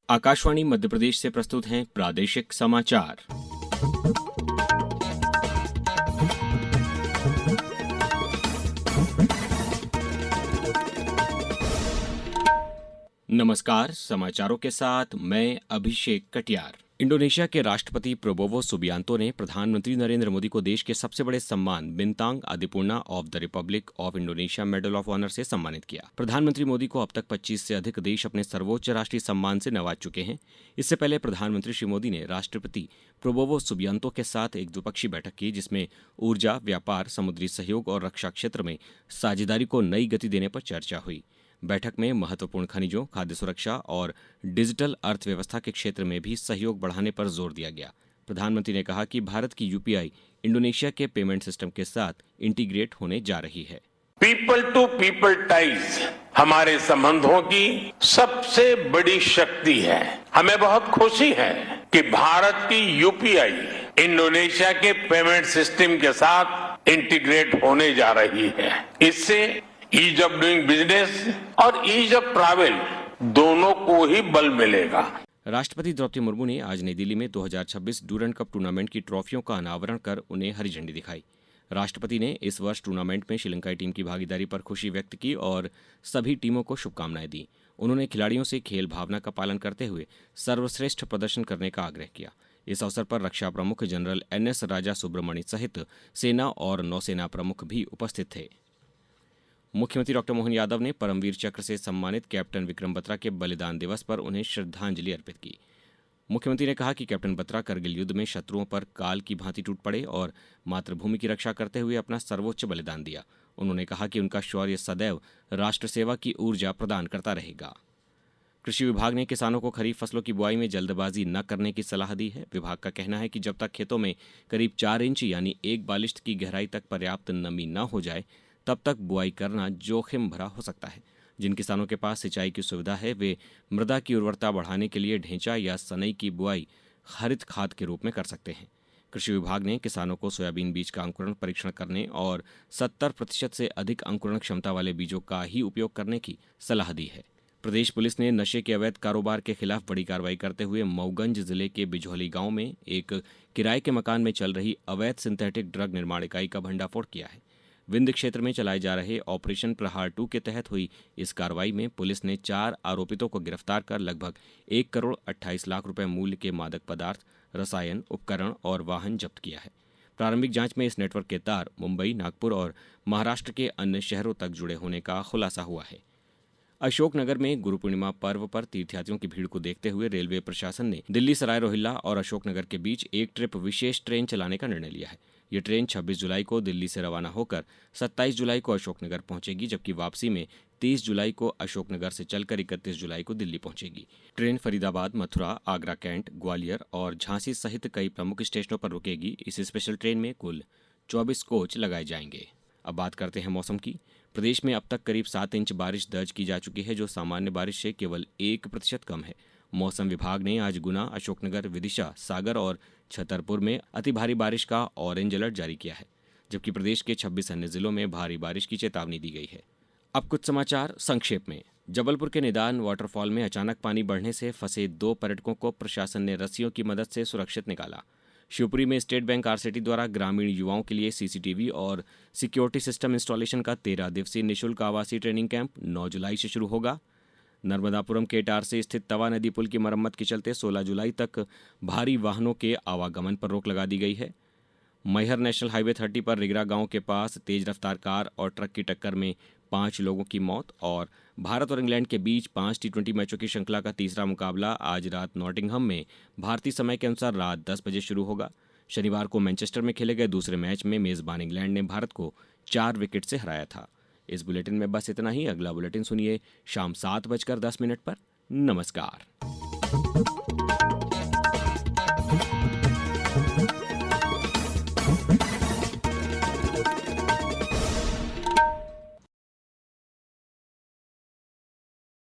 आकाशवाणी मध्य प्रदेश से प्रस्तुत हैं प्रादेशिक समाचार। नमस्कार, समाचारों के साथ मैं अभिषेक कटियार। इंडोनेशिया के राष्ट्रपति प्रबोवो सुबियांतो ने प्रधानमंत्री नरेंद्र मोदी को देश के सबसे बड़े सम्मान Bintang Adipurna of the republic of Indonesia medal of honour से सम्मानित किया। प्रधानमंत्री मोदी को अब तक 25 से अधिक देश अपने सर्वोच्च राष्ट्रीय सम्मान से नवाज चुके हैं। इससे पहले प्रधानमंत्री श्री मोदी ने राष्ट्रपति प्रबोवो सुबियांतो के साथ एक द्विपक्षीय बैठक की, जिसमें ऊर्जा, व्यापार, समुद्री सहयोग और रक्षा क्षेत्र में साझेदारी को नई गति देने पर चर्चा हुई। बैठक में महत्वपूर्ण खनिजों, खाद्य सुरक्षा और डिजिटल अर्थव्यवस्था के क्षेत्र में भी सहयोग बढ़ाने पर जोर दिया गया। प्रधानमंत्री ने कहा कि भारत की यूपीआई इंडोनेशिया के पेमेंट सिस्टम के साथ इंटीग्रेट होने जा रही है। पीपल टू पीपल टाइज हमारे संबंधों की सबसे बड़ी शक्ति है। हमें बहुत खुशी है कि भारत की यूपीआई इंडोनेशिया के पेमेंट सिस्टम के साथ इंटीग्रेट होने जा रही है। इससे ईज ऑफ डूइंग बिजनेस और ईज ऑफ ट्रैवल दोनों को ही बल मिलेगा। राष्ट्रपति द्रौपदी मुर्मू ने आज नई दिल्ली में 2026 डूरंड कप टूर्नामेंट की ट्रॉफियों का अनावरण कर उन्हें हरी झंडी दिखाई। राष्ट्रपति ने इस वर्ष टूर्नामेंट में श्रीलंकाई टीम की भागीदारी पर खुशी व्यक्त की और सभी टीमों को शुभकामनाएं दी। उन्होंने खिलाड़ियों से खेल भावना का पालन करते हुए सर्वश्रेष्ठ प्रदर्शन करने का आग्रह किया। इस अवसर पर रक्षा प्रमुख जनरल NS राजा सुब्रमण्य सहित सेना और नौसेना प्रमुख भी उपस्थित थे। मुख्यमंत्री डॉक्टर मोहन यादव ने परमवीर चक्र से सम्मानित कैप्टन विक्रम बत्रा के बलिदान दिवस पर उन्हें श्रद्धांजलि अर्पित की। मुख्यमंत्री ने कहा कि कैप्टन बत्रा करगिल युद्ध में शत्रुओं पर काल की भांति टूट पड़े और मातृभूमि की रक्षा करते हुए अपना सर्वोच्च बलिदान दिया। उन्होंने कहा कि उनका शौर्य सदैव राष्ट्र सेवा की ऊर्जा प्रदान करता रहेगा। कृषि विभाग ने किसानों को खरीफ फसलों की बुआई में जल्दबाजी न करने की सलाह दी है। विभाग का कहना है कि जब तक खेतों में करीब 4 इंच यानी 1 बालिश्त की गहराई तक पर्याप्त नमी न हो जाए, तब तक बुआई करना जोखिम भरा हो सकता है। जिन किसानों के पास सिंचाई की सुविधा है, वे मृदा की उर्वरता बढ़ाने के लिए ढेंचा या सनई की बुआई हरित खाद के रूप में कर सकते हैं। कृषि विभाग ने किसानों को सोयाबीन बीज का अंकुरण परीक्षण करने और 70% से अधिक अंकुरण क्षमता वाले बीजों का ही उपयोग करने की सलाह दी है। प्रदेश पुलिस ने नशे के अवैध कारोबार के खिलाफ बड़ी कार्रवाई करते हुए मऊगंज जिले के बिझौली गांव में एक किराए के मकान में चल रही अवैध सिंथेटिक ड्रग निर्माण इकाई का भंडाफोड़ किया है। विंध्य क्षेत्र में चलाए जा रहे ऑपरेशन प्रहार 2 के तहत हुई इस कार्रवाई में पुलिस ने 4 आरोपितों को गिरफ्तार कर लगभग 1 करोड़ 28 लाख रुपए मूल्य के मादक पदार्थ, रसायन, उपकरण और वाहन जब्त किया है। प्रारंभिक जांच में इस नेटवर्क के तार मुंबई, नागपुर और महाराष्ट्र के अन्य शहरों तक जुड़े होने का खुलासा हुआ है। अशोकनगर में गुरु पूर्णिमा पर्व पर तीर्थयात्रियों की भीड़ को देखते हुए रेलवे प्रशासन ने दिल्ली सराय रोहिल्ला और अशोकनगर के बीच एक ट्रिप विशेष ट्रेन चलाने का निर्णय लिया है। ये ट्रेन 26 जुलाई को दिल्ली से रवाना होकर 27 जुलाई को अशोकनगर पहुंचेगी, जबकि वापसी में 30 जुलाई को अशोकनगर से चलकर 31 जुलाई को दिल्ली पहुंचेगी। ट्रेन फरीदाबाद, मथुरा, आगरा कैंट, ग्वालियर और झांसी सहित कई प्रमुख स्टेशनों पर रुकेगी। इस स्पेशल ट्रेन में कुल 24 कोच लगाए जाएंगे। अब बात करते हैं मौसम की। प्रदेश में अब तक करीब 7 इंच बारिश दर्ज की जा चुकी है, जो सामान्य बारिश से केवल 1% कम है। मौसम विभाग ने आज गुना, अशोकनगर, विदिशा, सागर और छतरपुर में अति भारी बारिश का ऑरेंज अलर्ट जारी किया है, जबकि प्रदेश के 26 अन्य जिलों में भारी बारिश की चेतावनी दी गई है। अब कुछ समाचार संक्षेप में। जबलपुर के निदान वाटरफॉल में अचानक पानी बढ़ने से फंसे 2 पर्यटकों को प्रशासन ने रस्सियों की मदद से सुरक्षित निकाला। शिवपुरी में स्टेट बैंक RCT द्वारा ग्रामीण युवाओं के लिए CCTV और सिक्योरिटी सिस्टम इंस्टॉलेशन का 13 दिवसीय निःशुल्क आवासीय ट्रेनिंग कैंप 9 जुलाई से शुरू होगा। नर्मदापुरम के इटारसी स्थित तवा नदी पुल की मरम्मत के चलते 16 जुलाई तक भारी वाहनों के आवागमन पर रोक लगा दी गई है। मैहर नेशनल हाईवे 30 पर रिगरा गांव के पास तेज रफ्तार कार और ट्रक की टक्कर में 5 लोगों की मौत। और भारत और इंग्लैंड के बीच 5 T20 मैचों की श्रृंखला का तीसरा मुकाबला आज रात नॉटिंघम में भारतीय समय के अनुसार रात 10 बजे शुरू होगा। शनिवार को मैनचेस्टर में खेले गए दूसरे मैच में मेजबान इंग्लैंड ने भारत को 4 विकेट से हराया था। इस बुलेटिन में बस इतना ही। अगला बुलेटिन सुनिए शाम 7:10 पर। नमस्कार।